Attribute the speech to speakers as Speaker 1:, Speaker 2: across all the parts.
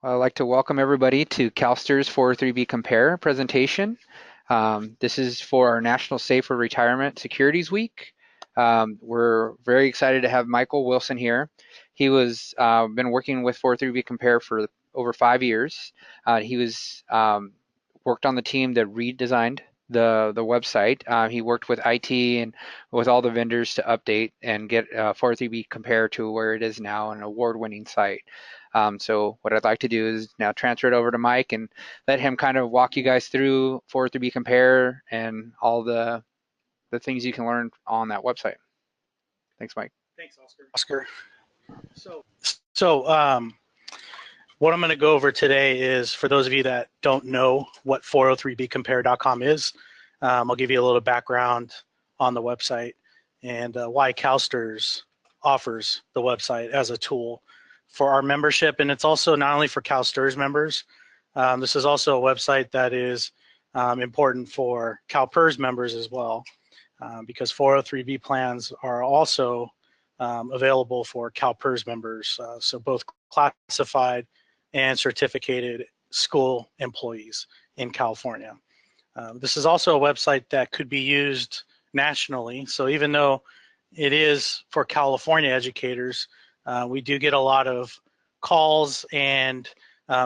Speaker 1: I'd like to welcome everybody to CalSTR's 403bCompare presentation. This is for our National Safer Retirement Securities Week. We're very excited to have Michael Wilson here. He was been working with 403bCompare for over 5 years. He was worked on the team that redesigned the website. He worked with IT and with all the vendors to update and get 403bCompare to where it is now, an award-winning site. So what I'd like to do is now transfer it over to Mike and let him kind of walk you guys through 403bCompare and all the things you can learn on that website. Thanks, Mike.
Speaker 2: Thanks, Oscar. So what I'm going to go over today is, for those of you that don't know what 403bcompare.com is, I'll give you a little background on the website and why CalSTRS offers the website as a tool for our membership. And it's also not only for CalSTRS members. This is also a website that is important for CalPERS members as well, because 403b plans are also available for CalPERS members, so both classified and certificated school employees in California. This is also a website that could be used nationally. So even though it is for California educators, we do get a lot of calls and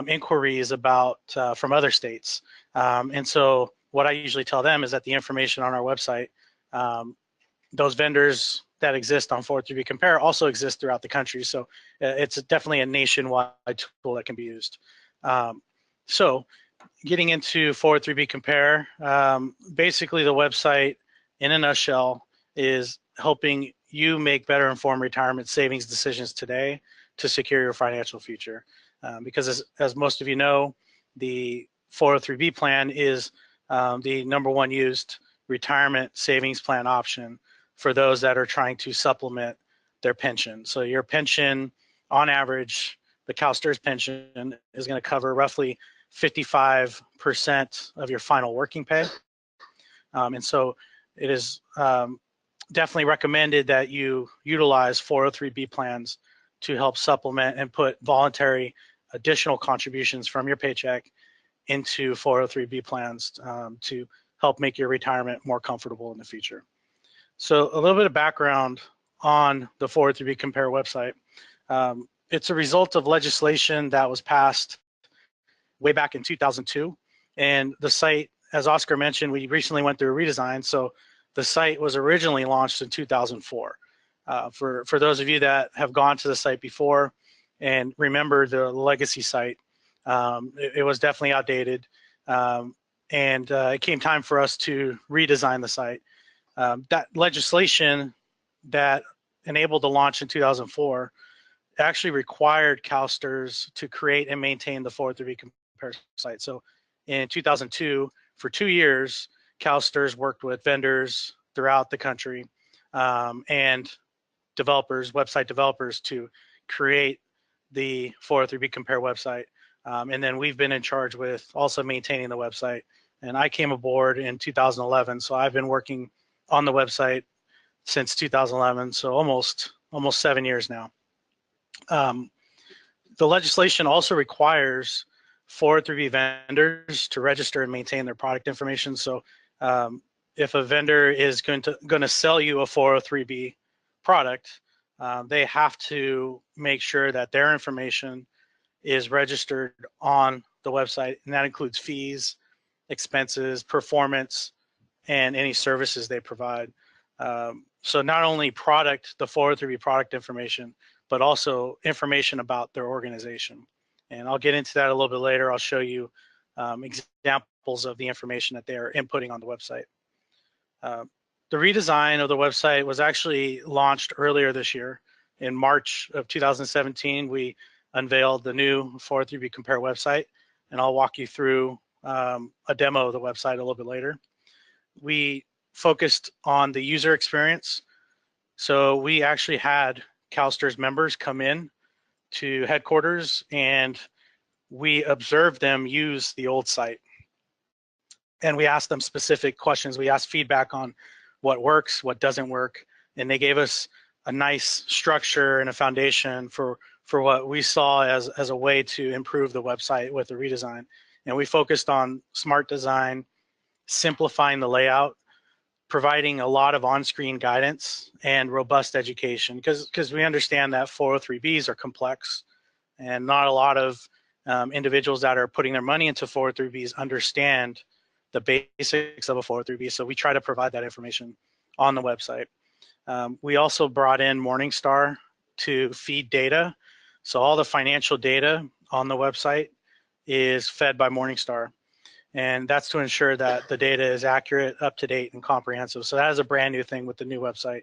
Speaker 2: inquiries about from other states. And so what I usually tell them is that the information on our website, those vendors that exist on 403bCompare also exist throughout the country. So it's definitely a nationwide tool that can be used. So getting into 403bCompare, basically the website in a nutshell is helping you make better informed retirement savings decisions today to secure your financial future. Because as most of you know, the 403b plan is the #1 used retirement savings plan option for those that are trying to supplement their pension. So your pension, on average, the CalSTRS pension is going to cover roughly 55% of your final working pay. And so it is definitely recommended that you utilize 403b plans to help supplement and put voluntary additional contributions from your paycheck into 403b plans to help make your retirement more comfortable in the future. So a little bit of background on the 403bCompare website. It's a result of legislation that was passed way back in 2002. And the site, as Oscar mentioned, we recently went through a redesign. So the site was originally launched in 2004. For those of you that have gone to the site before and remember the legacy site, it was definitely outdated. And it came time for us to redesign the site. That legislation that enabled the launch in 2004 actually required CalSTRS to create and maintain the 403bCompare site. So in 2002, for 2 years, CalSTRS worked with vendors throughout the country and developers, website developers, to create the 403bCompare website. And then we've been in charge with also maintaining the website. And I came aboard in 2011, so I've been working on the website since 2011, so almost 7 years now. The legislation also requires 403b vendors to register and maintain their product information. So if a vendor is going to sell you a 403b product, they have to make sure that their information is registered on the website, and that includes fees, expenses, performance, and any services they provide. So not only the 403b product information, but also information about their organization. And I'll get into that a little bit later. I'll show you examples of the information that they are inputting on the website. The redesign of the website was actually launched earlier this year. In March of 2017, we unveiled the new 403bCompare website, and I'll walk you through a demo of the website a little bit later. We focused on the user experience. So we actually had CalSTRS members come in to headquarters, and we observed them use the old site. And we asked them specific questions. We asked feedback on what works, what doesn't work, and they gave us a nice structure and a foundation for for what we saw as a way to improve the website with the redesign. And we focused on smart design, simplifying the layout, providing a lot of on-screen guidance and robust education, because we understand that 403bs are complex and not a lot of individuals that are putting their money into 403bs understand the basics of a 403b. So we try to provide that information on the website. We also brought in Morningstar to feed data. So all the financial data on the website is fed by Morningstar. And that's to ensure that the data is accurate, up to date, and comprehensive. So that is a brand new thing with the new website,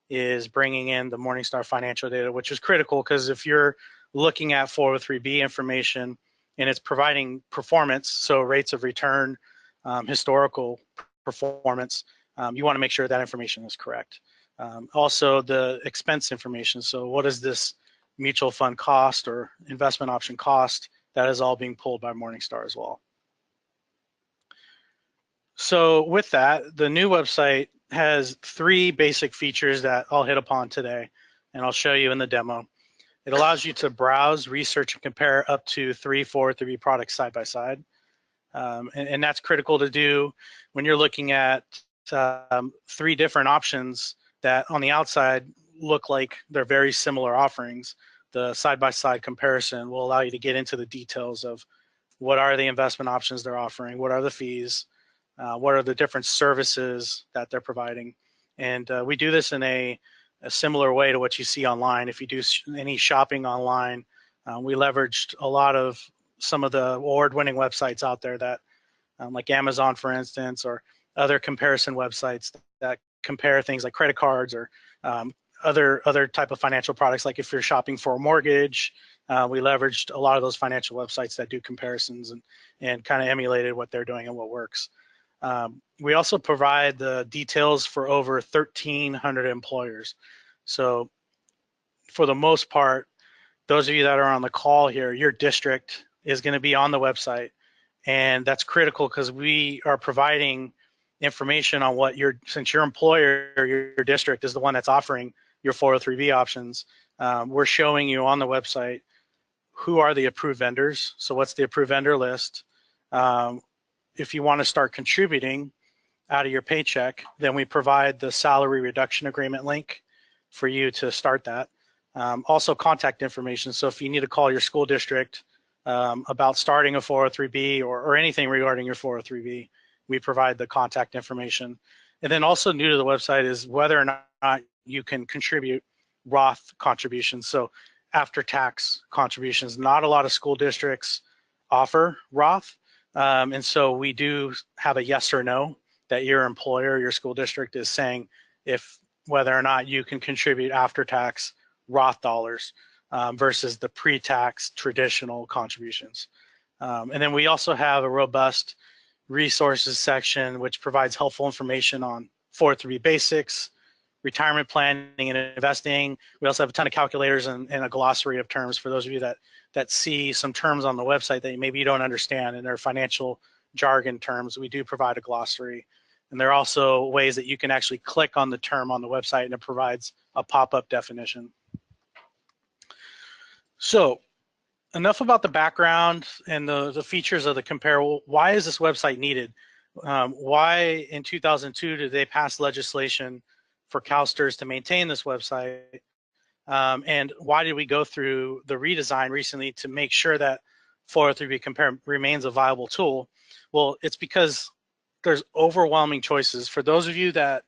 Speaker 2: is bringing in the Morningstar financial data, which is critical because if you're looking at 403b information and it's providing performance, so rates of return, historical performance, you want to make sure that information is correct. Also the expense information. So what is this mutual fund cost or investment option cost? That is all being pulled by Morningstar as well. So with that, the new website has 3 basic features that I'll hit upon today, and I'll show you in the demo. It allows you to browse, research, and compare up to 3 403b products side by side. And that's critical to do when you're looking at 3 different options that on the outside look like they're very similar offerings. The side-by-side comparison will allow you to get into the details of what are the investment options they're offering, what are the fees, what are the different services that they're providing. And we do this in a similar way to what you see online. If you do any shopping online, we leveraged a lot of some of the award-winning websites out there that, like Amazon, for instance, or other comparison websites that compare things like credit cards or other type of financial products. Like if you're shopping for a mortgage, we leveraged a lot of those financial websites that do comparisons and kind of emulated what they're doing and what works. We also provide the details for over 1,300 employers. So for the most part, those of you that are on the call here, your district is going to be on the website. And that's critical because we are providing information on what since your employer, your district is the one that's offering your 403b options, we're showing you on the website who are the approved vendors. So what's the approved vendor list? If you want to start contributing out of your paycheck, then we provide the salary reduction agreement link for you to start that. Also contact information. So if you need to call your school district about starting a 403b or anything regarding your 403b, we provide the contact information. And then also new to the website is whether or not you can contribute Roth contributions. So after tax contributions, not a lot of school districts offer Roth. And so we do have a yes or no that your employer, your school district is saying whether or not you can contribute after tax Roth dollars versus the pre-tax traditional contributions. And then we also have a robust resources section which provides helpful information on 403 basics, retirement planning and investing. We also have a ton of calculators and a glossary of terms for those of you that see some terms on the website that maybe you don't understand and they're financial jargon terms. We do provide a glossary. And there are also ways that you can actually click on the term on the website and it provides a pop-up definition. So enough about the background and the features of the Compare. Well, why is this website needed? Why in 2002 did they pass legislation for CalSTRS to maintain this website? And why did we go through the redesign recently to make sure that 403bCompare remains a viable tool? Well, it's because there's overwhelming choices. For those of you that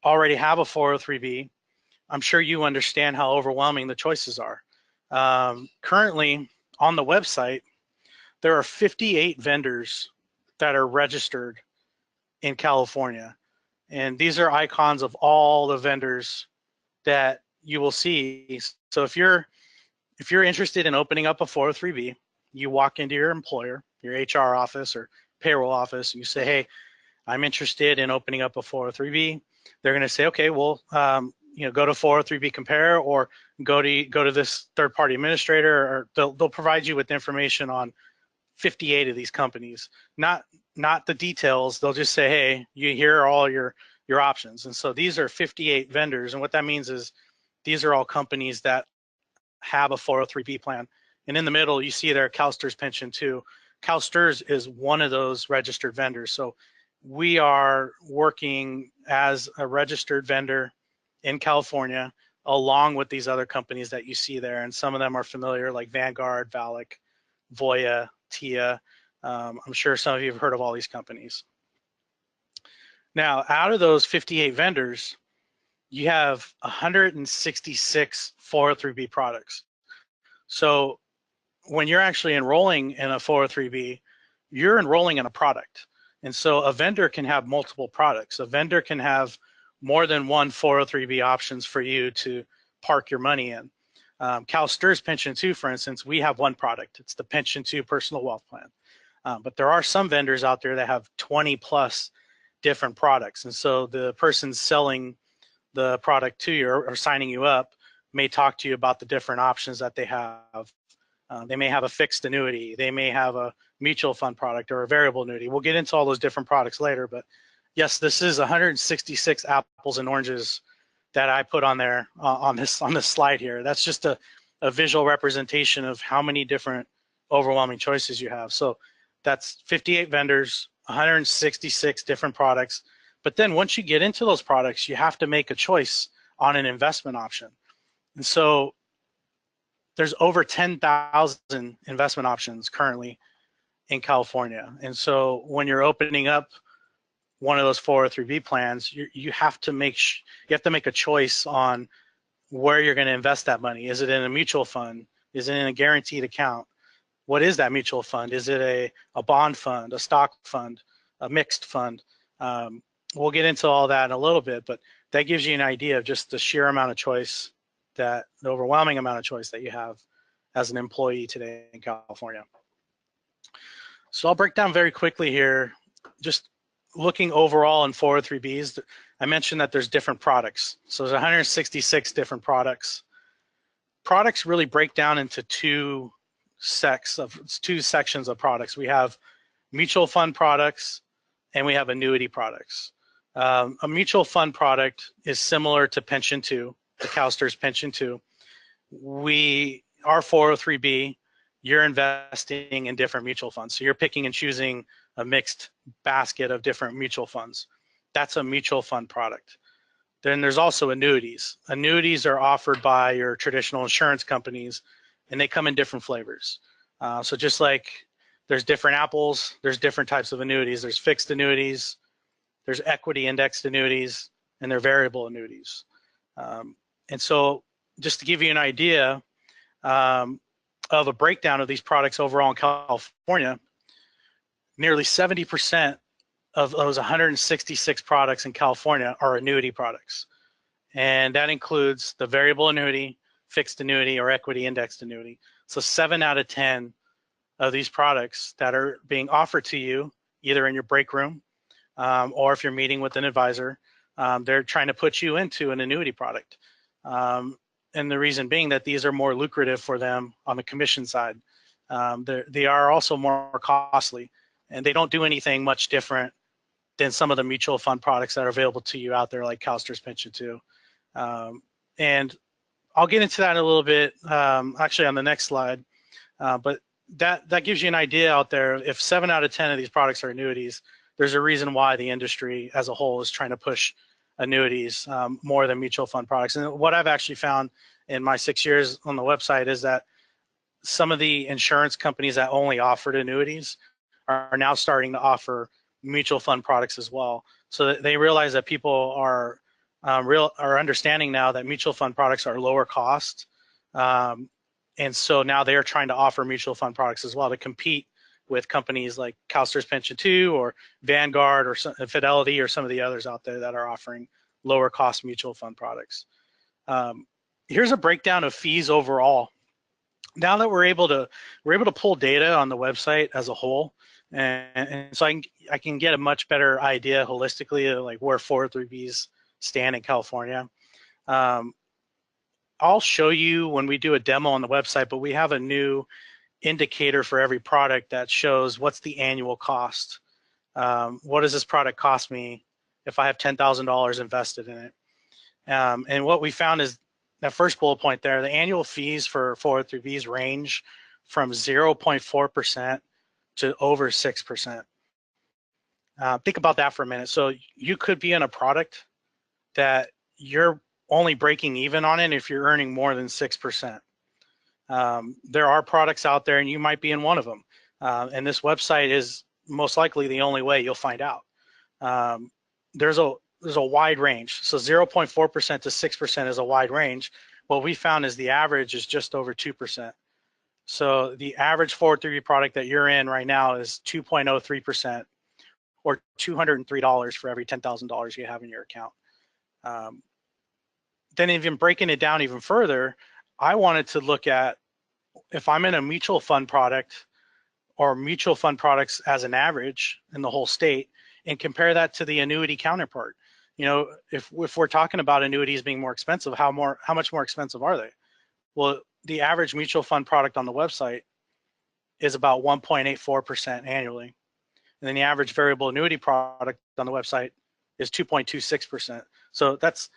Speaker 2: already have a 403b, I'm sure you understand how overwhelming the choices are. Currently on the website, there are 58 vendors that are registered in California. And these are icons of all the vendors that you will see. So if you're interested in opening up a 403b, you walk into your employer, your HR office or payroll office, and you say, hey, I'm interested in opening up a 403b. They're going to say, okay, well, go to 403bCompare or go to this third-party administrator, or they'll provide you with information on 58 of these companies, not the details. They'll just say, hey, here are all your options. And so these are 58 vendors, and what that means is these are all companies that have a 403b plan. And in the middle, you see there CalSTRS Pension 2. CalSTRS is one of those registered vendors. So we are working as a registered vendor in California, along with these other companies that you see there. And some of them are familiar, like Vanguard, Valic, Voya, TIA. I'm sure some of you have heard of all these companies. Now, out of those 58 vendors, you have 166 403b products. So when you're actually enrolling in a 403b, you're enrolling in a product. And so a vendor can have multiple products. A vendor can have more than one 403b options for you to park your money in. CalSTRS Pension 2, for instance, we have one product. It's the Pension 2 Personal Wealth Plan. But there are some vendors out there that have 20 plus different products. And so the person selling the product to you or signing you up may talk to you about the different options that they have. They may have a fixed annuity. They may have a mutual fund product or a variable annuity. We'll get into all those different products later, but yes, this is 166 apples and oranges that I put on there on this slide here. That's just a visual representation of how many different overwhelming choices you have. So that's 58 vendors, 166 different products. But then once you get into those products, you have to make a choice on an investment option. And so there's over 10,000 investment options currently in California. And so when you're opening up one of those 403b plans, you have to make a choice on where you're going to invest that money. Is it in a mutual fund? Is it in a guaranteed account? What is that mutual fund? Is it a bond fund, a stock fund, a mixed fund? We'll get into all that in a little bit, but that gives you an idea of just the sheer amount of choice, the overwhelming amount of choice that you have as an employee today in California. So I'll break down very quickly here, just looking overall in 403bs. I mentioned that there's different products. So there's 166 different products. Products really break down into two sections of products. We have mutual fund products and we have annuity products. A mutual fund product is similar to Pension 2, the CalSTRS Pension 2. Our 403b, you're investing in different mutual funds. So you're picking and choosing a mixed basket of different mutual funds. That's a mutual fund product. Then there's also annuities. Annuities are offered by your traditional insurance companies, and they come in different flavors. So just like there's different apples, there's different types of annuities. There's fixed annuities, there's equity indexed annuities, and there are variable annuities. And so just to give you an idea of a breakdown of these products overall in California, nearly 70% of those 166 products in California are annuity products. And that includes the variable annuity, fixed annuity, or equity indexed annuity. So 7 out of 10 of these products that are being offered to you, either in your break room or if you're meeting with an advisor, they're trying to put you into an annuity product. And the reason being that these are more lucrative for them on the commission side. They are also more costly, and they don't do anything much different than some of the mutual fund products that are available to you out there, like CalSTRS Pension 2. And I'll get into that in a little bit, actually on the next slide. But that gives you an idea out there. If 7 out of 10 of these products are annuities, there's a reason why the industry as a whole is trying to push annuities more than mutual fund products. And what I've actually found in my 6 years on the website is that some of the insurance companies that only offered annuities are now starting to offer mutual fund products as well. So that they realize that people are understanding now that mutual fund products are lower cost. And so now they are trying to offer mutual fund products as well to compete with companies like CalSTRS Pension 2 or Vanguard or Fidelity or some of the others out there that are offering lower cost mutual fund products. Here's a breakdown of fees overall. Now that we're able to pull data on the website as a whole, and so I can get a much better idea holistically of like where 403bs stand in California. I'll show you when we do a demo on the website, but we have a new indicator for every product that shows what's the annual cost. What does this product cost me if I have $10,000 invested in it? And what we found is that first bullet point there, the annual fees for 403bs range from 0.4% to over 6%. Think about that for a minute. So you could be in a product that you're only breaking even on it if you're earning more than 6%. There are products out there, and you might be in one of them. And this website is most likely the only way you'll find out. There's a wide range. So 0.4% to 6% is a wide range. What we found is the average is just over 2%. So the average 403b product that you're in right now is 2.03%, or $203 for every $10,000 you have in your account. Then even breaking it down even further, I wanted to look at if I'm in a mutual fund product or mutual fund products as an average in the whole state, and compare that to the annuity counterpart. You know, if we're talking about annuities being more expensive, how much more expensive are they? Well, the average mutual fund product on the website is about 1.84% annually. And then the average variable annuity product on the website is 2.26%. So that's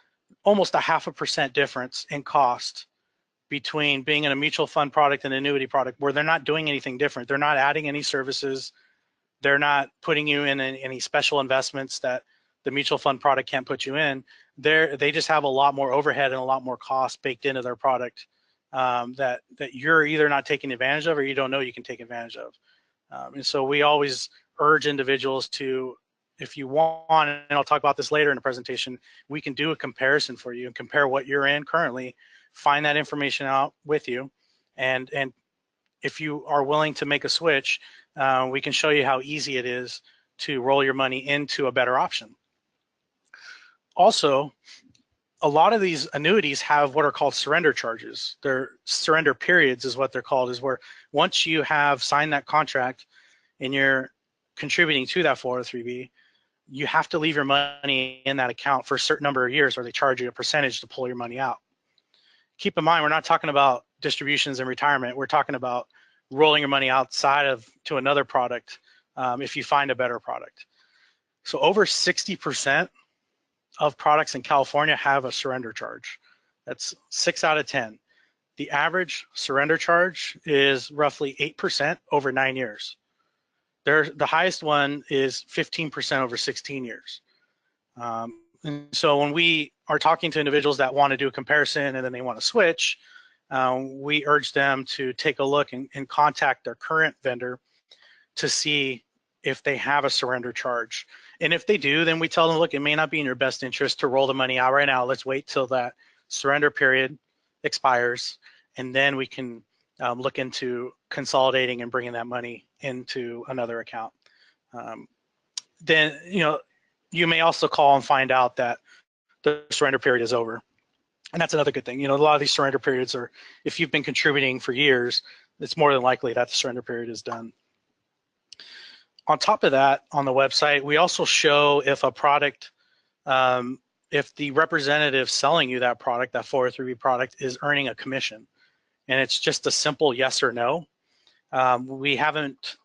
Speaker 2: almost a 0.5% difference in cost between being in a mutual fund product and annuity product, where they're not doing anything different. They're not adding any services. They're not putting you in any special investments that the mutual fund product can't put you in. They just have a lot more overhead and a lot more cost baked into their product that you're either not taking advantage of or you don't know you can take advantage of. And so we always urge individuals to, if you want, and I'll talk about this later in the presentation, we can do a comparison for you and compare what you're in currently, find that information out with you, and if you are willing to make a switch, we can show you how easy it is to roll your money into a better option. Also, a lot of these annuities have what are called surrender charges. Their surrender periods is what they're called, is where once you have signed that contract and you're contributing to that 403b, you have to leave your money in that account for a certain number of years, or they charge you a percentage to pull your money out. Keep in mind, we're not talking about distributions and retirement. We're talking about rolling your money outside of to another product if you find a better product. So over 60% of products in California have a surrender charge. That's 6 out of 10. The average surrender charge is roughly 8% over 9 years. The highest one is 15% over 16 years. And so when we are talking to individuals that want to do a comparison and then they want to switch, we urge them to take a look and contact their current vendor to see if they have a surrender charge. And if they do, then we tell them, look, it may not be in your best interest to roll the money out right now. Let's wait till that surrender period expires, and then we can look into consolidating and bringing that money into another account. Then, you may also call and find out that the surrender period is over. And that's another good thing. A lot of these surrender periods are, if you've been contributing for years, it's more than likely that the surrender period is done. On top of that, on the website, we also show if a product, if the representative selling you that product, that 403b product, is earning a commission. And it's just a simple yes or no. We haven't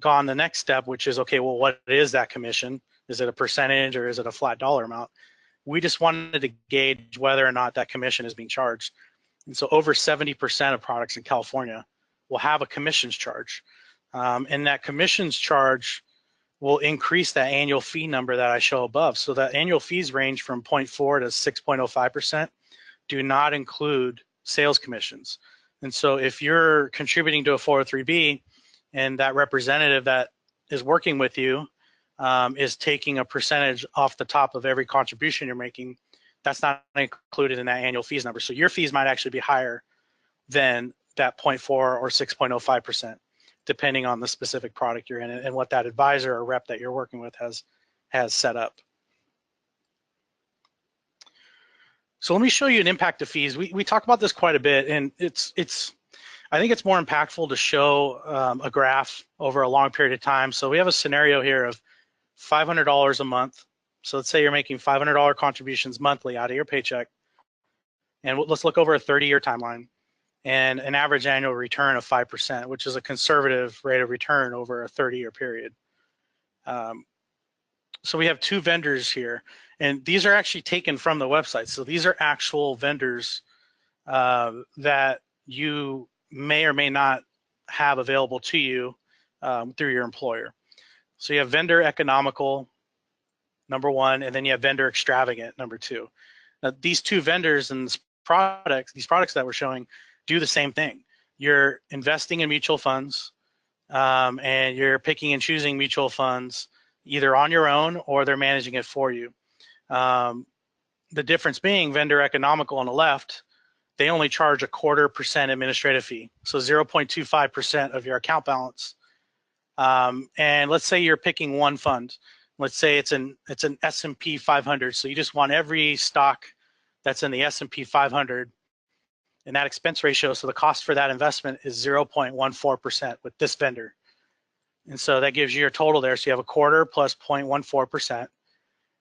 Speaker 2: gone the next step, which is, okay, well, what is that commission? Is it a percentage or is it a flat dollar amount? We just wanted to gauge whether or not that commission is being charged. And so over 70% of products in California will have a commissions charge. And that commissions charge will increase that annual fee number that I show above. So that annual fees range from 0.4 to 6.05%, do not include sales commissions. And so if you're contributing to a 403b and that representative that is working with you is taking a percentage off the top of every contribution you're making, that's not included in that annual fees number. So your fees might actually be higher than that 0.4 or 6.05%, depending on the specific product you're in and what that advisor or rep that you're working with has set up. So let me show you an impact of fees. We talk about this quite a bit, and I think it's more impactful to show a graph over a long period of time. So we have a scenario here of $500 a month. So let's say you're making $500 contributions monthly out of your paycheck. And let's look over a 30-year timeline and an average annual return of 5%, which is a conservative rate of return over a 30-year period. So we have two vendors here, and these are actually taken from the website. So these are actual vendors that you may or may not have available to you through your employer. So you have vendor economical, number one, and then you have vendor extravagant, number two. Now, these two vendors and these products that we're showing do the same thing. You're investing in mutual funds, and you're picking and choosing mutual funds either on your own or they're managing it for you. The difference being vendor economical on the left, they only charge 0.25% administrative fee, so 0.25% of your account balance. And let's say you're picking one fund. Let's say it's an S&P 500, so you just want every stock that's in the S&P 500, and that expense ratio, so the cost for that investment is 0.14% with this vendor. And so that gives you your total there. So you have 1/4 plus 0.14%.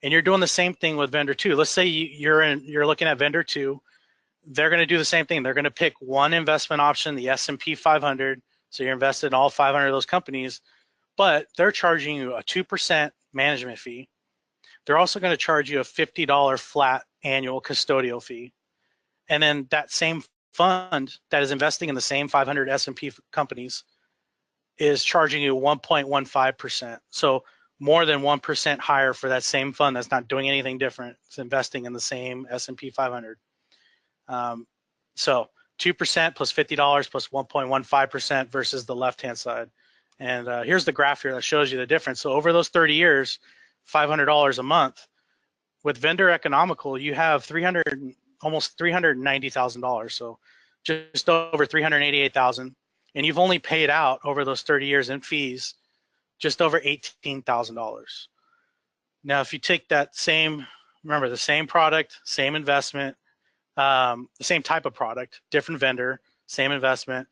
Speaker 2: And you're doing the same thing with vendor two. Let's say you're looking at vendor two. They're going to do the same thing. They're going to pick one investment option, the S&P 500. So you're invested in all 500 of those companies, but they're charging you a 2% management fee. They're also going to charge you a $50 flat annual custodial fee. And then that same fund that is investing in the same 500 S&P companies is charging you 1.15%. So more than 1% higher for that same fund that's not doing anything different. It's investing in the same S&P 500. So 2% plus $50 plus 1.15% versus the left-hand side. And here's the graph here that shows you the difference. So over those 30 years, $500 a month. With vendor economical, you have almost $390,000. So just over $388,000. And you've only paid out over those 30 years in fees just over $18,000. Now, if you take that same, remember the same product, same investment, the same type of product, different vendor, same investment,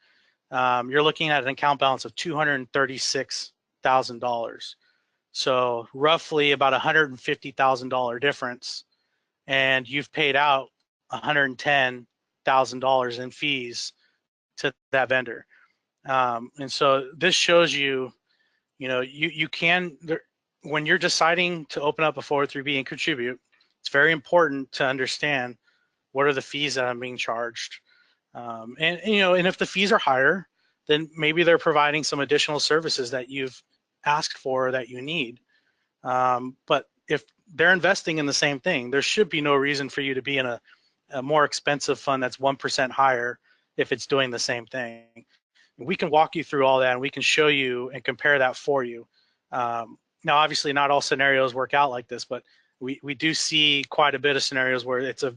Speaker 2: you're looking at an account balance of $236,000. So roughly about $150,000 difference, and you've paid out $110,000 in fees to that vendor. And so this shows you, you can, when you're deciding to open up a 403b and contribute, it's very important to understand what are the fees that I'm being charged. And if the fees are higher, then maybe they're providing some additional services that you've asked for or that you need. But if they're investing in the same thing, there should be no reason for you to be in a more expensive fund that's 1% higher if it's doing the same thing. We can walk you through all that, and we can show you and compare that for you. Now, obviously, not all scenarios work out like this, but we do see quite a bit of scenarios where it's a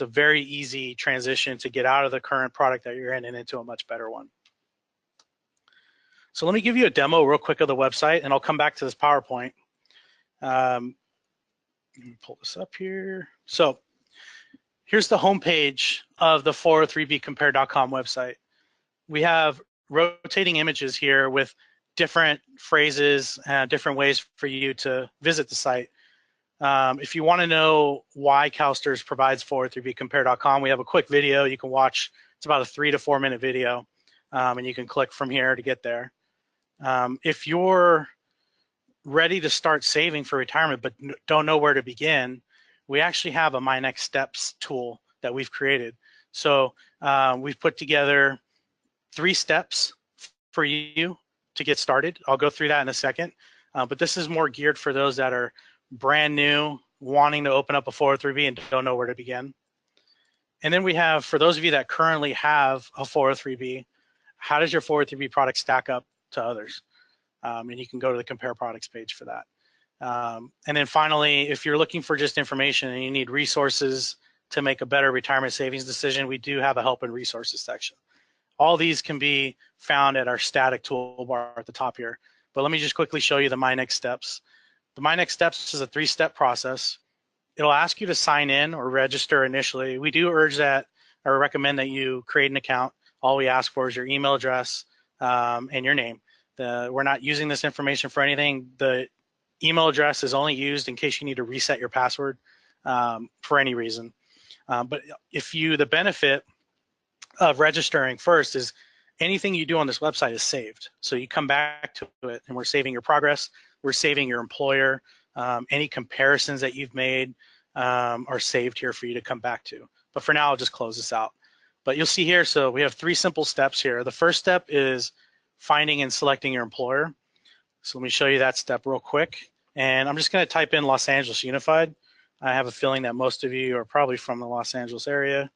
Speaker 2: very easy transition to get out of the current product that you're in and into a much better one. So let me give you a demo real quick of the website, and I'll come back to this PowerPoint. Let me pull this up here. So here's the homepage of the 403bcompare.com website. We have rotating images here with different phrases and different ways for you to visit the site. If you want to know why CalSTRS provides 403bcompare.com, we have a quick video you can watch. It's about a 3 to 4 minute video, and you can click from here to get there. If you're ready to start saving for retirement but don't know where to begin, we actually have a My Next Steps tool that we've created. So we've put together 3 steps for you to get started. I'll go through that in a second, but this is more geared for those that are brand new, wanting to open up a 403b and don't know where to begin. And then we have, for those of you that currently have a 403b, how does your 403b product stack up to others? And you can go to the Compare Products page for that. And then finally, if you're looking for just information and you need resources to make a better retirement savings decision, we do have a help and resources section. All these can be found at our static toolbar at the top here. But let me just quickly show you the My Next Steps. The My Next Steps is a 3-step process. It'll ask you to sign in or register initially. We do urge that or recommend that you create an account. All we ask for is your email address and your name. We're not using this information for anything. The email address is only used in case you need to reset your password for any reason. But the benefit of registering first is anything you do on this website is saved. So you come back to it and we're saving your progress, we're saving your employer, any comparisons that you've made are saved here for you to come back to. But for now, I'll just close this out. But you'll see here, so we have 3 simple steps here. The first step is finding and selecting your employer. So let me show you that step real quick. And I'm just going to type in Los Angeles Unified. I have a feeling that most of you are probably from the Los Angeles area.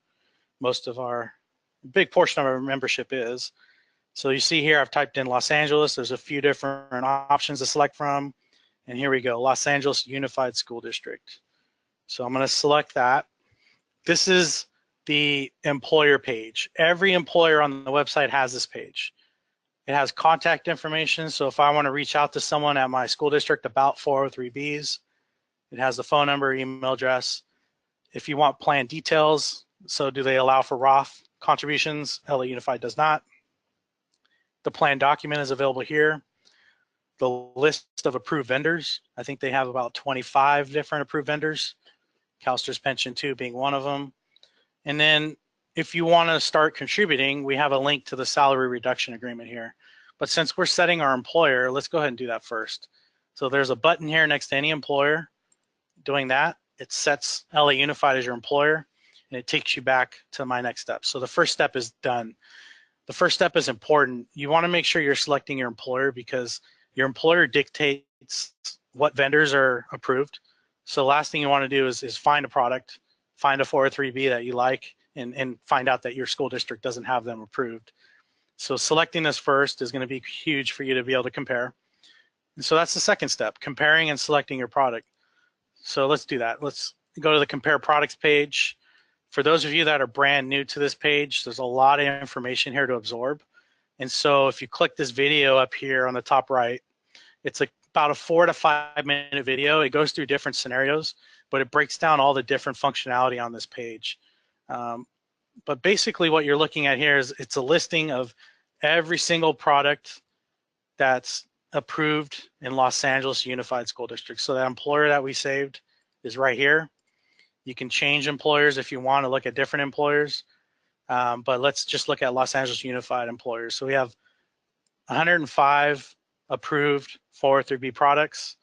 Speaker 2: Big portion of our membership is. So you see here, I've typed in Los Angeles. There's a few different options to select from. And here we go, Los Angeles Unified School District. So I'm going to select that. This is the employer page. Every employer on the website has this page. It has contact information. So if I want to reach out to someone at my school district about 403Bs, it has the phone number, email address. If you want plan details, so do they allow for Roth contributions? LA Unified does not. The plan document is available here. The list of approved vendors, I think they have about 25 different approved vendors, CalSTRS Pension 2 being one of them. And then if you want to start contributing, we have a link to the salary reduction agreement here. But since we're setting our employer, let's go ahead and do that first. So there's a button here next to any employer. Doing that, it sets LA Unified as your employer, and it takes you back to my next step. So the first step is done. The first step is important. You want to make sure you're selecting your employer because your employer dictates what vendors are approved. So the last thing you want to do is find a product, find a 403B that you like, and find out that your school district doesn't have them approved. So selecting this first is going to be huge for you to be able to compare. And so that's the second step, comparing and selecting your product. So let's do that. Let's go to the compare products page. For those of you that are brand new to this page, there's a lot of information here to absorb. And so if you click this video up here on the top right, it's about a 4 to 5 minute video. It goes through different scenarios, but it breaks down all the different functionality on this page. But basically what you're looking at here is it's a listing of every single product that's approved in Los Angeles Unified School District. So that employer that we saved is right here. You can change employers if you want to look at different employers, but let's just look at Los Angeles Unified employers. So we have 105 approved 403B products.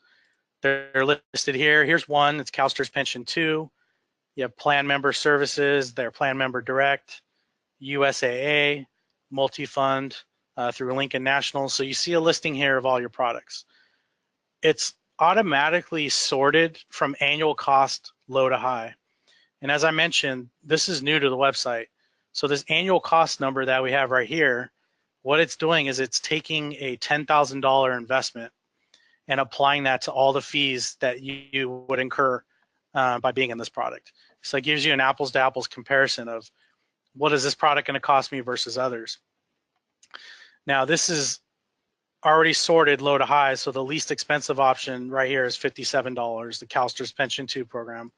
Speaker 2: They're listed here. Here's one, it's CalSTRS Pension 2. You have Plan Member Services, their Plan Member Direct, USAA, Multi-Fund through Lincoln National. So you see a listing here of all your products. It's automatically sorted from annual cost low to high. And as I mentioned, this is new to the website. So this annual cost number that we have right here, what it's doing is it's taking a $10,000 investment and applying that to all the fees that you would incur by being in this product. So it gives you an apples to apples comparison of what is this product going to cost me versus others. Now this is already sorted low to high, so the least expensive option right here is $57, the CalSTRS Pension 2 program.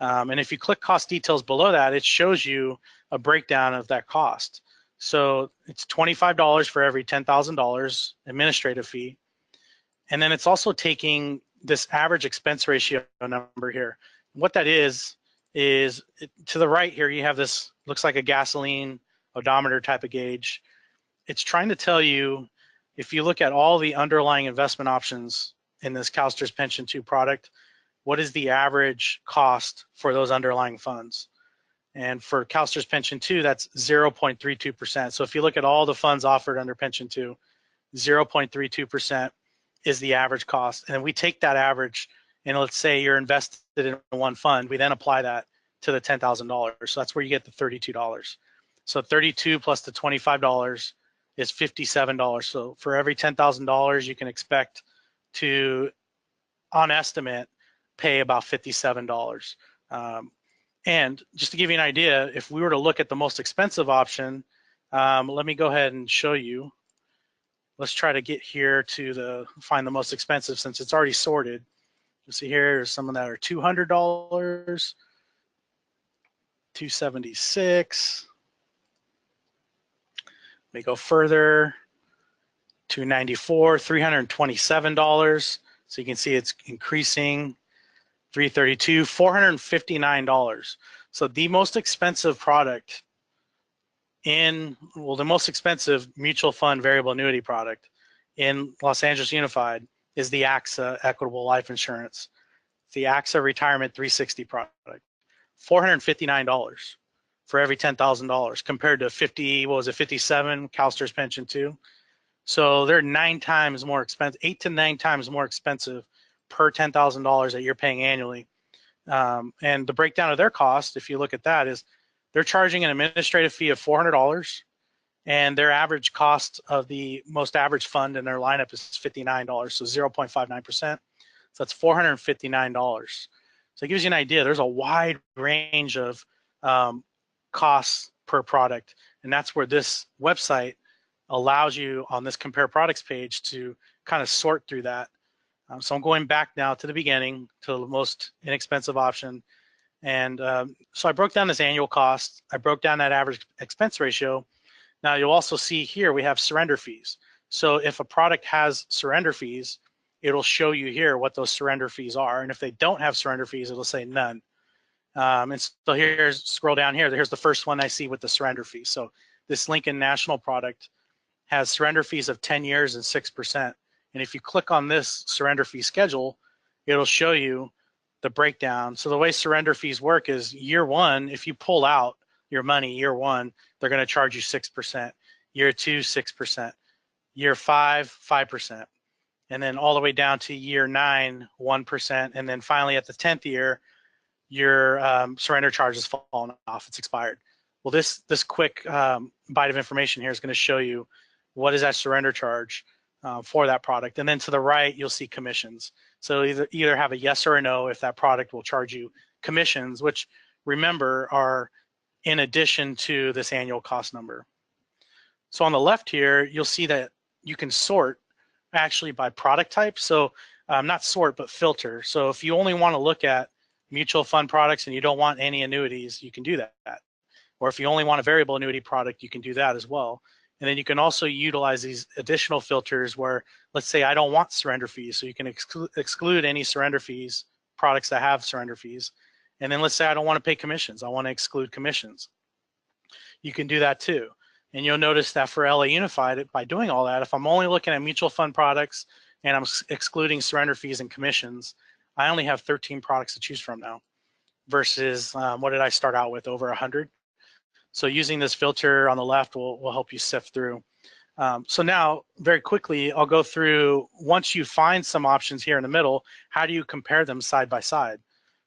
Speaker 2: And if you click cost details below that, it shows you a breakdown of that cost. So it's $25 for every $10,000 administrative fee. And then it's also taking this average expense ratio number here. What that is to the right here, you have this, looks like a gasoline odometer type of gauge. It's trying to tell you, if you look at all the underlying investment options in this CalSTRS Pension 2 product, what is the average cost for those underlying funds? And for CalSTRS Pension 2, that's 0.32%. So if you look at all the funds offered under Pension 2, 0.32% is the average cost. And we take that average, and let's say you're invested in one fund, we then apply that to the $10,000. So that's where you get the $32. So 32 plus the $25 is $57. So for every $10,000, you can expect to, on estimate, pay about $57. And just to give you an idea, if we were to look at the most expensive option, let me go ahead and show you. Let's try to get here to find the most expensive since it's already sorted. You see here, there's some that are $200, $276. Let me go further, $294, $327. So you can see it's increasing. $332, $459. So the most expensive product the most expensive mutual fund variable annuity product in Los Angeles Unified is the AXA Equitable Life Insurance, the AXA Retirement 360 product, $459. for every $10,000 compared to 50, what was it, 57 CalSTRS Pension 2. So they're 9 times more expensive, 8 to 9 times more expensive per $10,000 that you're paying annually. And the breakdown of their cost, if you look at that, is they're charging an administrative fee of $400, and their average cost of the most average fund in their lineup is $59, so 0.59%. So that's $459. So it gives you an idea. There's a wide range of costs per product, and that's where this website allows you on this compare products page to kind of sort through that. So I'm going back now to the beginning to the most inexpensive option. And so I broke down this annual cost. I broke down that average expense ratio. Now you'll also see here we have surrender fees. So if a product has surrender fees, it'll show you here what those surrender fees are. And if they don't have surrender fees, it'll say none. And so here's, scroll down here, here's the first one I see with the surrender fee. So this Lincoln National product has surrender fees of 10 years and 6%. And if you click on this surrender fee schedule, it'll show you the breakdown. So the way surrender fees work is year one, if you pull out your money year one, they're going to charge you 6%. Year two, 6%. Year five, 5%. And then all the way down to year 9, 1%. And then finally at the 10th year, your surrender charge has fallen off. It's expired. Well, this quick bite of information here is going to show you what is that surrender charge for that product. And then to the right, you'll see commissions. So either have a yes or a no if that product will charge you commissions, which remember are in addition to this annual cost number. So on the left here, you'll see that you can sort actually by product type. So not sort, but filter. So if you only want to look at mutual fund products and you don't want any annuities, you can do that. Or if you only want a variable annuity product, you can do that as well. And then you can also utilize these additional filters where, let's say I don't want surrender fees. So you can exclude any surrender fees, products that have surrender fees. And then let's say I don't want to pay commissions. I want to exclude commissions. You can do that too. And you'll notice that for LA Unified, by doing all that, if I'm only looking at mutual fund products and I'm excluding surrender fees and commissions, I only have 13 products to choose from now versus what did I start out with, over 100? So using this filter on the left will help you sift through. So now, very quickly, I'll go through, once you find some options here in the middle, how do you compare them side by side?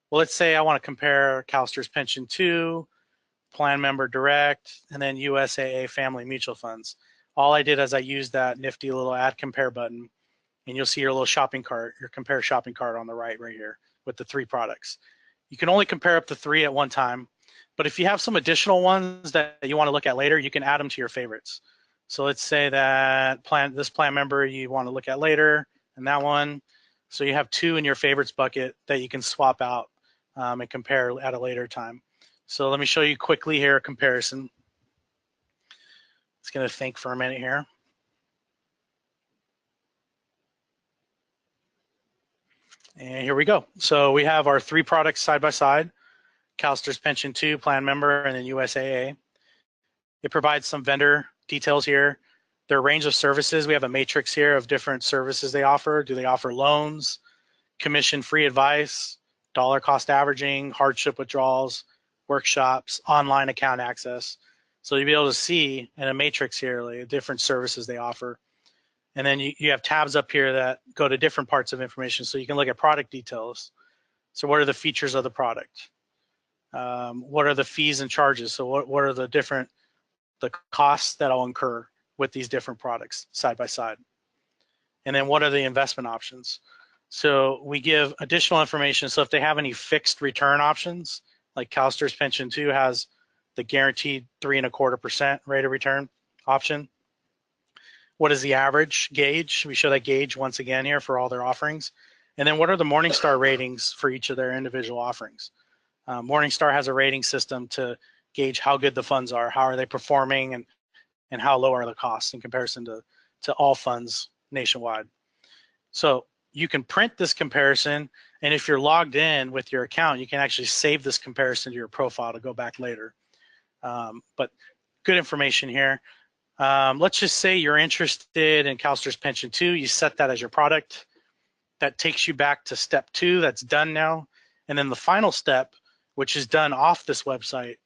Speaker 2: Well, let's say I want to compare CalSTRS Pension 2, Plan Member Direct, and then USAA Family Mutual Funds. All I did is I used that nifty little Add Compare button, and you'll see your little shopping cart, your Compare shopping cart on the right here with the 3 products. You can only compare up to 3 at one time, but if you have some additional ones that you want to look at later, you can add them to your favorites. So let's say that this plan member you want to look at later, and that one. So you have 2 in your favorites bucket that you can swap out and compare at a later time. So let me show you quickly here a comparison. It's going to think for a minute here. And here we go. So we have our 3 products side by side, CalSTRS Pension 2, Plan Member, and then USAA. It provides some vendor details here. Their range of services, we have a matrix here of different services they offer. Do they offer loans, commission-free advice, dollar cost averaging, hardship withdrawals, workshops, online account access. So you'll be able to see in a matrix here like different services they offer. And then you have tabs up here that go to different parts of information. So you can look at product details. So what are the features of the product? What are the fees and charges? So what are the costs that I'll incur with these different products side by side? And then what are the investment options? So we give additional information. So if they have any fixed return options, like CalSTRS Pension 2 has the guaranteed 3.25% rate of return option. What is the average gauge? We show that gauge once again here for all their offerings. And then what are the Morningstar ratings for each of their individual offerings? Morningstar has a rating system to gauge how good the funds are, how are they performing, and how low are the costs in comparison to all funds nationwide. So you can print this comparison, and if you're logged in with your account, you can actually save this comparison to your profile to go back later. But good information here. Let's just say you're interested in CalSTRS Pension 2. You set that as your product. That takes you back to step 2. That's done now. And then the final step, which is done off this website,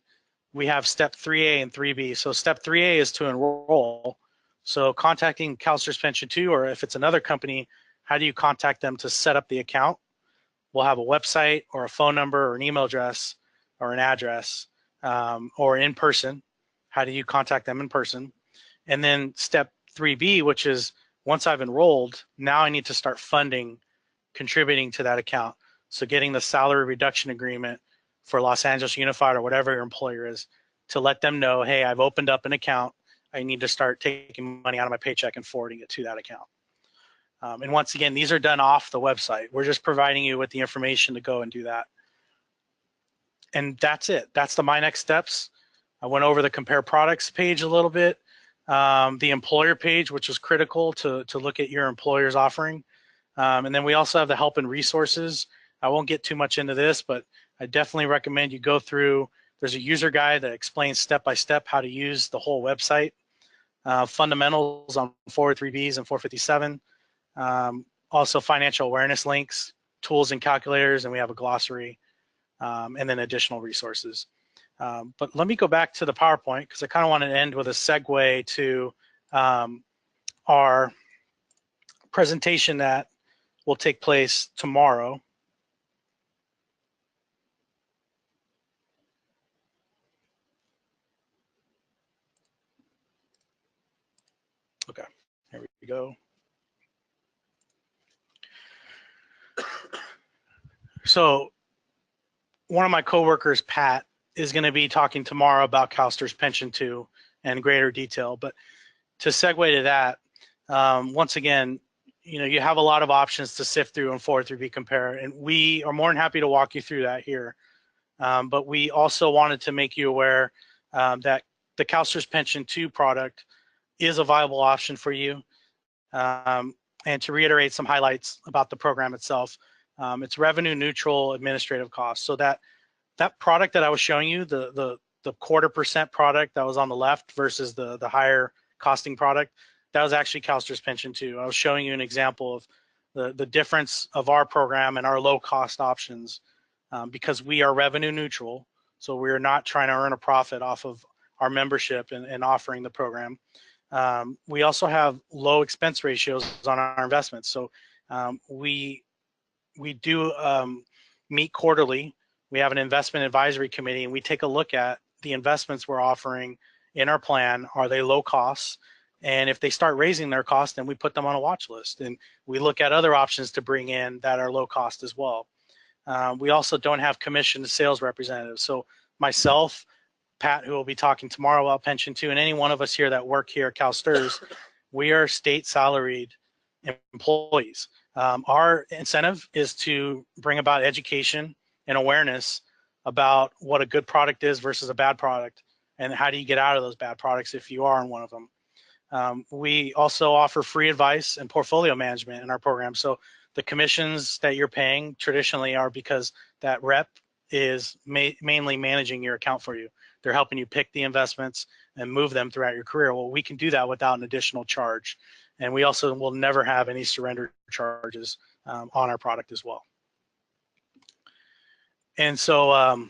Speaker 2: we have step 3A and 3B. So step 3A is to enroll. So contacting CalSTRS Pension 2, or if it's another company, how do you contact them to set up the account? We'll have a website or a phone number or an email address or an address, or in person. How do you contact them in person? And then step 3B, which is once I've enrolled, now I need to start funding, contributing to that account. So getting the salary reduction agreement for Los Angeles Unified or whatever your employer is, to let them know, hey, I've opened up an account. I need to start taking money out of my paycheck and forwarding it to that account. And once again, these are done off the website. We're just providing you with the information to go and do that. And that's it. That's the My Next Steps. I went over the compare products page a little bit, the employer page, which was critical to look at your employer's offering. And then we also have the help and resources. I won't get too much into this, but I definitely recommend you go through. There's a user guide that explains step-by-step how to use the whole website. Fundamentals on 403Bs and 457. Also financial awareness links, tools and calculators, and we have a glossary, and then additional resources. But let me go back to the PowerPoint because I kind of want to end with a segue to our presentation that will take place tomorrow. Okay, here we go. So one of my coworkers, Pat, is going to be talking tomorrow about CalSTRS Pension 2 in greater detail. But to segue to that, once again, you have a lot of options to sift through in 403bCompare, and we are more than happy to walk you through that here. But we also wanted to make you aware that the CalSTRS Pension 2 product is a viable option for you. And to reiterate some highlights about the program itself, it's revenue neutral administrative costs. So that product that I was showing you, the 0.25% product that was on the left versus the higher costing product, that was actually CalSTRS Pension 2. I was showing you an example of the difference of our program and our low cost options, because we are revenue neutral. So we're not trying to earn a profit off of our membership and offering the program. We also have low expense ratios on our investments. So we do meet quarterly. We have an investment advisory committee, and we take a look at the investments we're offering in our plan. Are they low costs? And if they start raising their cost, then we put them on a watch list. And we look at other options to bring in that are low cost as well. We also don't have commissioned sales representatives. So myself, Pat, who will be talking tomorrow about Pension 2, and any one of us here that work here at CalSTRS, we are state salaried employees. Our incentive is to bring about education and awareness about what a good product is versus a bad product, and how do you get out of those bad products if you are in one of them. We also offer free advice and portfolio management in our program. So the commissions that you're paying traditionally are because that rep is mainly managing your account for you. They're helping you pick the investments and move them throughout your career. Well, we can do that without an additional charge. And we also will never have any surrender charges on our product as well. And so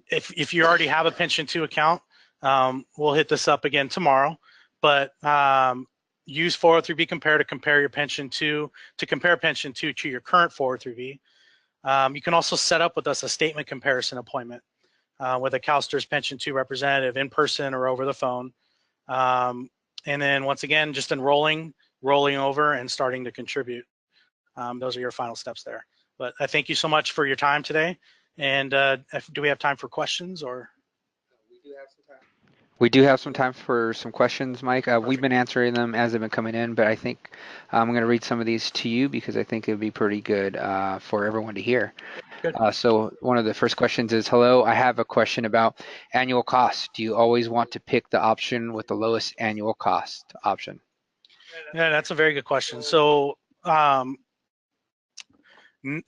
Speaker 2: if you already have a Pension 2 account, we'll hit this up again tomorrow. But use 403bCompare to compare your Pension 2, to compare Pension 2 to your current 403b. You can also set up with us a statement comparison appointment with a CalSTRS Pension 2 representative in person or over the phone. And then once again, just rolling over and starting to contribute. Those are your final steps there. But I thank you so much for your time today. And do we have time for questions or?
Speaker 1: We do have some time. We do have some time for some questions, Mike. We've been answering them as they've been coming in, but I think I'm going to read some of these to you because I think it would be pretty good for everyone to hear. So one of the first questions is, hello, I have a question about annual cost. Do you always want to pick the option with the lowest annual cost option?
Speaker 2: Yeah, that's a very good question. So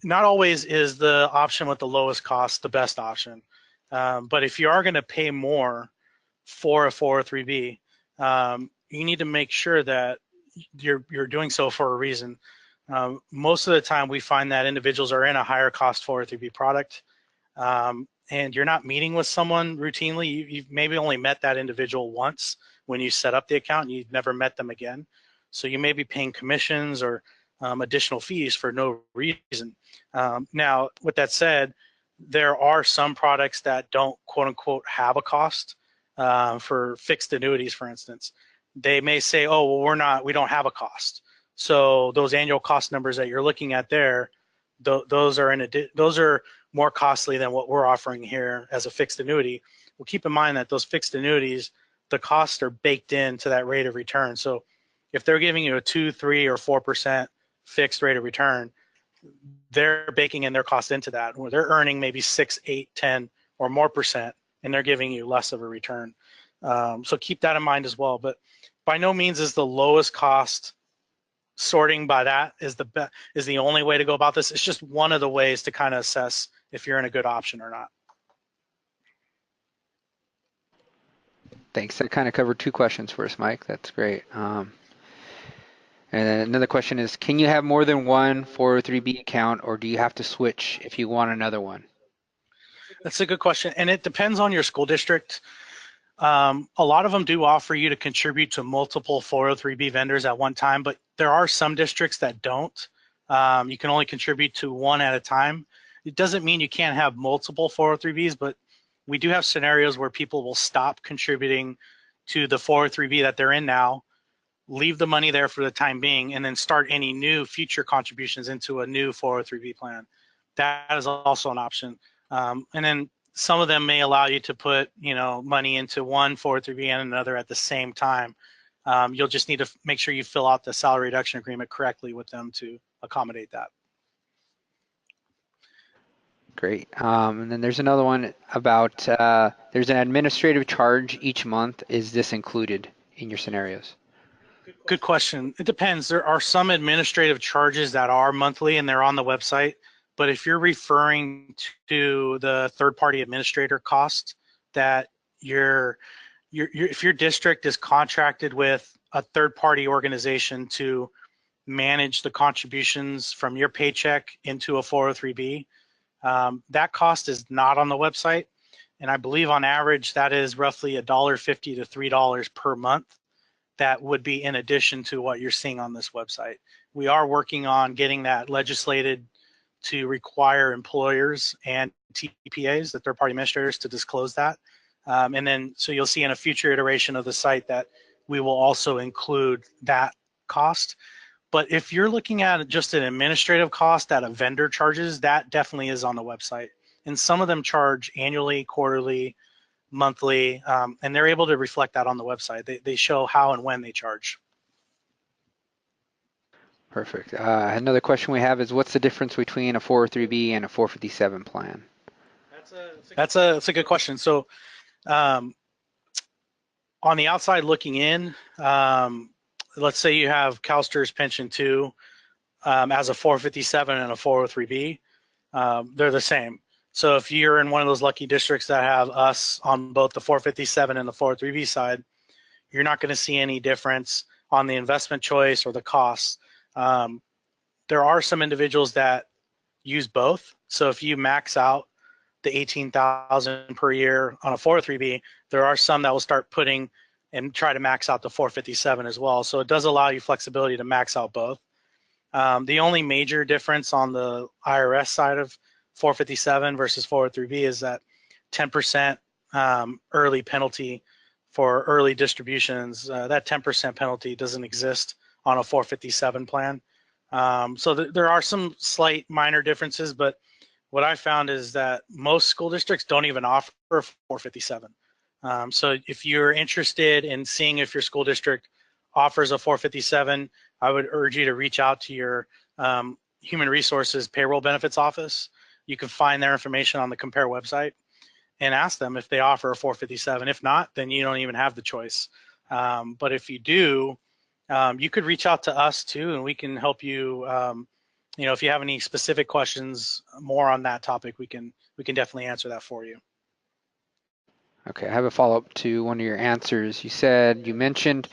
Speaker 2: not always is the option with the lowest cost the best option. But if you are going to pay more for a 403b, you need to make sure that you're doing so for a reason. Most of the time we find that individuals are in a higher cost 403b product, and you're not meeting with someone routinely, you've maybe only met that individual once when you set up the account, and you've never met them again. So you may be paying commissions or additional fees for no reason. Now, with that said, there are some products that don't quote unquote have a cost. For fixed annuities, for instance, they may say, oh, well, we don't have a cost. So those annual cost numbers that you're looking at there, those are more costly than what we're offering here as a fixed annuity. Well, keep in mind that those fixed annuities, the costs are baked into that rate of return. So if they're giving you a 2, 3, or 4% fixed rate of return, they're baking in their cost into that, where they're earning maybe 6, 8, 10 or more percent, and they're giving you less of a return. So keep that in mind as well. But by no means is the lowest cost sorting by that is the only way to go about this. It's just one of the ways to kind of assess if you're in a good option or not.
Speaker 1: Thanks. That kind of covered two questions for us, Mike. That's great. And then another question is, can you have more than one 403b account, or do you have to switch if you want another one?
Speaker 2: That's a good question, and it depends on your school district. A lot of them do offer you to contribute to multiple 403b vendors at one time, but there are some districts that don't. You can only contribute to one at a time. It doesn't mean you can't have multiple 403bs, but we do have scenarios where people will stop contributing to the 403b that they're in now, leave the money there for the time being, and then start any new future contributions into a new 403b plan. That is also an option. And then some of them may allow you to put, money into one 403b and another at the same time. You'll just need to make sure you fill out the salary reduction agreement correctly with them to accommodate that.
Speaker 1: Great. And then there's another one about there's an administrative charge each month. Is this included in your scenarios?
Speaker 2: Good question. It depends. There are some administrative charges that are monthly and they're on the website. But if you're referring to the third-party administrator cost, that if your district is contracted with a third-party organization to manage the contributions from your paycheck into a 403b, that cost is not on the website. And I believe on average that is roughly $1.50 to $3 per month. That would be in addition to what you're seeing on this website. We are working on getting that legislated to require employers and TPAs, the third-party administrators, to disclose that. And then, so you'll see in a future iteration of the site that we will also include that cost. But if you're looking at just an administrative cost that a vendor charges, that definitely is on the website. And some of them charge annually, quarterly, monthly, and they're able to reflect that on the website. They show how and when they charge.
Speaker 1: Perfect. Another question we have is, what's the difference between a 403b and a 457 plan?
Speaker 2: That's a good question. So on the outside looking in, let's say you have CalSTRS Pension 2 as a 457 and a 403b. They're the same. So if you're in one of those lucky districts that have us on both the 457 and the 403b side, you're not going to see any difference on the investment choice or the costs. There are some individuals that use both. So if you max out the 18,000 per year on a 403b, there are some that will start putting and try to max out the 457 as well. So it does allow you flexibility to max out both. The only major difference on the IRS side of 457 versus 403b is that 10% early penalty for early distributions. That 10% penalty doesn't exist on a 457 plan. So there are some slight minor differences, but what I found is that most school districts don't even offer 457. So if you're interested in seeing if your school district offers a 457, I would urge you to reach out to your Human Resources Payroll Benefits Office. You can find their information on the Compare website and ask them if they offer a 457. If not, then you don't even have the choice. But if you do, you could reach out to us too, and we can help you. If you have any specific questions more on that topic, we can definitely answer that for you.
Speaker 1: Okay, I have a follow-up to one of your answers. You mentioned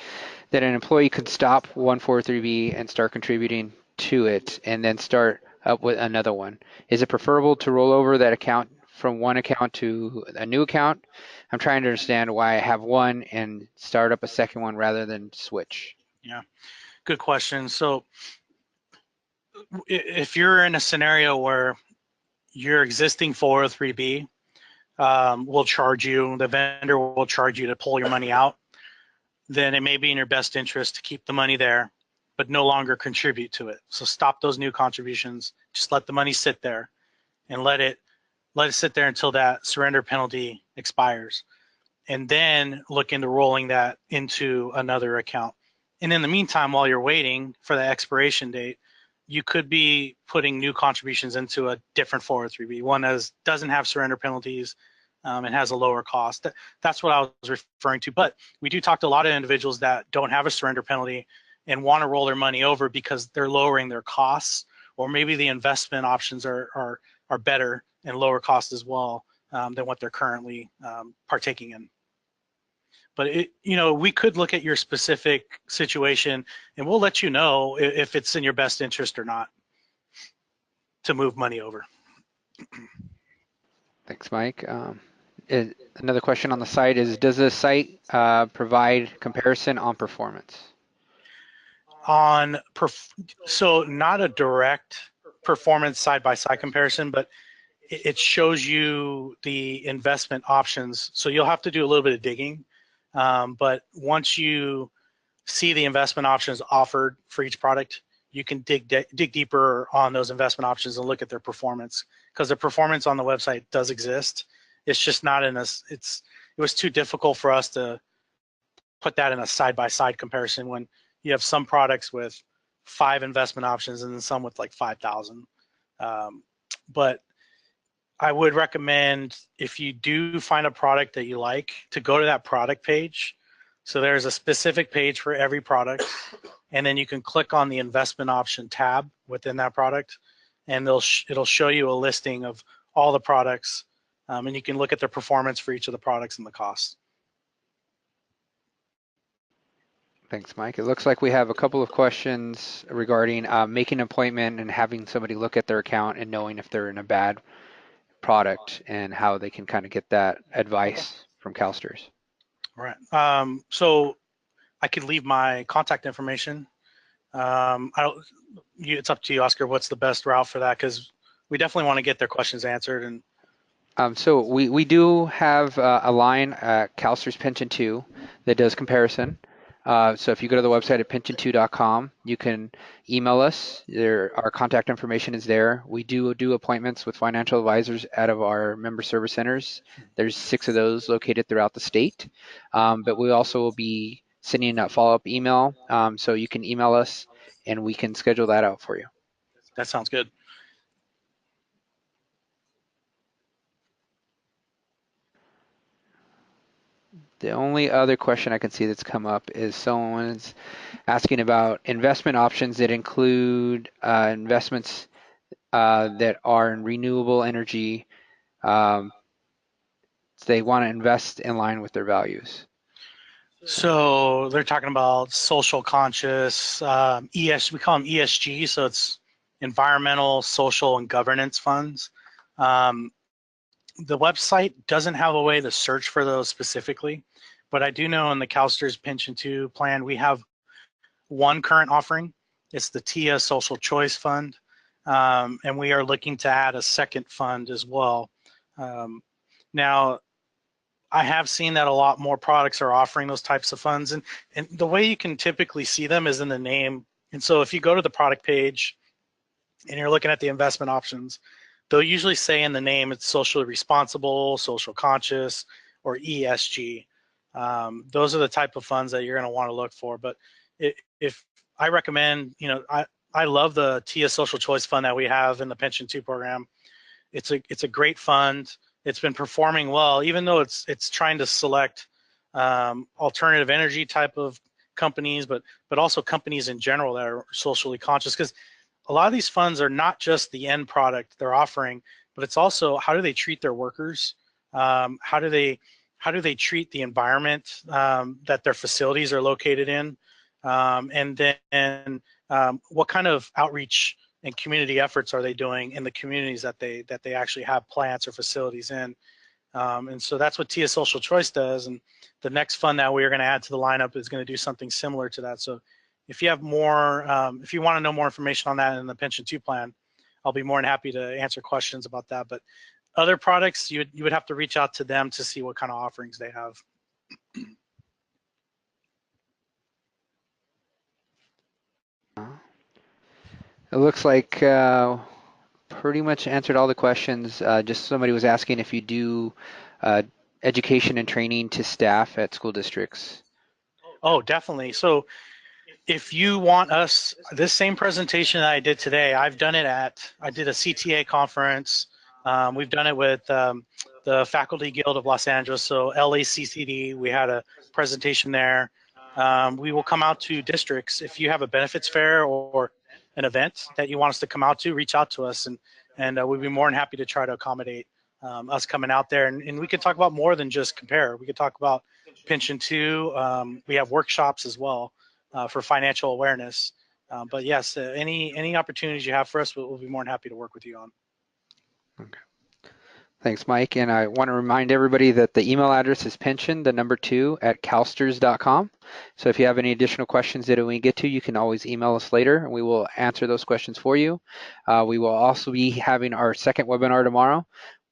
Speaker 1: that an employee could stop 143B and start contributing to it and then start up with another one. Is it preferable to roll over that account from one account to a new account. I'm trying to understand why I have one and start up a second one rather than switch.
Speaker 2: Yeah, good question. So if you're in a scenario where your existing 403b will charge you, the vendor will charge you to pull your money out, then it may be in your best interest to keep the money there, but no longer contribute to it. So stop those new contributions. Just let the money sit there and let it sit there until that surrender penalty expires. And then look into rolling that into another account. And in the meantime, while you're waiting for the expiration date, you could be putting new contributions into a different 403b, one that doesn't have surrender penalties and has a lower cost. That's what I was referring to. But we do talk to a lot of individuals that don't have a surrender penalty and want to roll their money over because they're lowering their costs, or maybe the investment options are better and lower cost as well than what they're currently partaking in. But we could look at your specific situation, and we'll let you know if it's in your best interest or not to move money over.
Speaker 1: Thanks, Mike. Another question on the site is, does the site provide comparison on performance?
Speaker 2: So not a direct performance side-by-side comparison, but it shows you the investment options. So you'll have to do a little bit of digging. But once you see the investment options offered for each product, you can dig deeper on those investment options and look at their performance, because the performance on the website does exist. It's just not in this. It was too difficult for us to put that in a side-by-side comparison when you have some products with 5 investment options and then some with like 5,000. But I would recommend, if you do find a product that you like, to go to that product page. So there's a specific page for every product, and then you can click on the investment option tab within that product, and it'll show you a listing of all the products, and you can look at the performance for each of the products and the cost.
Speaker 1: Thanks, Mike. It looks like we have a couple of questions regarding making an appointment and having somebody look at their account and knowing if they're in a bad product and how they can kind of get that advice from CalSTRS.
Speaker 2: All right. So I could leave my contact information. It's up to you, Oscar. What's the best route for that? Because we definitely want to get their questions answered. And
Speaker 1: so we do have a line at CalSTRS Pension 2 that does comparison. So if you go to the website at pension2.com, you can email us. Our contact information is there. We do appointments with financial advisors out of our member service centers. There's 6 of those located throughout the state. But we also will be sending a follow-up email. So you can email us and we can schedule that out for you.
Speaker 2: That sounds good.
Speaker 1: The only other question I can see that's come up is someone's asking about investment options that include investments that are in renewable energy. They want to invest in line with their values.
Speaker 2: So they're talking about social conscious, we call them ESG, so it's environmental, social, and governance funds. The website doesn't have a way to search for those specifically, but I do know in the CalSTRS Pension 2 plan, we have one current offering. It's the TIA Social Choice Fund, and we are looking to add a second fund as well. Now, I have seen that a lot more products are offering those types of funds, and the way you can typically see them is in the name. And so if you go to the product page and you're looking at the investment options, they'll usually say in the name it's socially responsible, social conscious, or ESG. Those are the type of funds that you're going to want to look for. But if I recommend, I love the TIA Social Choice Fund that we have in the Pension 2 program. It's a great fund. It's been performing well, even though it's trying to select alternative energy type of companies, but also companies in general that are socially conscious. Because a lot of these funds are not just the end product they're offering, but it's also how do they treat their workers, how do they treat the environment that their facilities are located in, and then what kind of outreach and community efforts are they doing in the communities that they actually have plants or facilities in. And so that's what TIA Social Choice does. And the next fund that we are going to add to the lineup is going to do something similar to that. So if you have more, if you want to know more information on that in the Pension 2 plan, I'll be more than happy to answer questions about that. But other products, you would have to reach out to them to see what kind of offerings they have.
Speaker 1: It looks like pretty much answered all the questions. Just somebody was asking if you do education and training to staff at school districts.
Speaker 2: Oh, definitely. So if you want us, this same presentation that I did today, I did a CTA conference. We've done it with the Faculty Guild of Los Angeles, so LACCD, we had a presentation there. We will come out to districts. If you have a benefits fair or an event that you want us to come out to, reach out to us, and we'd be more than happy to try to accommodate us coming out there. And we could talk about more than just Compare. We could talk about Pension 2. We have workshops as well for financial awareness. But yes, any opportunities you have for us, we'll be more than happy to work with you on.
Speaker 1: Okay. Thanks, Mike. And I want to remind everybody that the email address is pension2@calstrs.com. So if you have any additional questions that we get to, you can always email us later, and we will answer those questions for you. We will also be having our second webinar tomorrow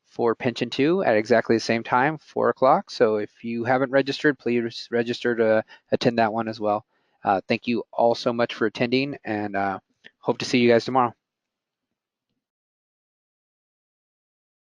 Speaker 1: for Pension 2 at exactly the same time, 4 o'clock. So if you haven't registered, please register to attend that one as well. Thank you all so much for attending, and hope to see you guys tomorrow.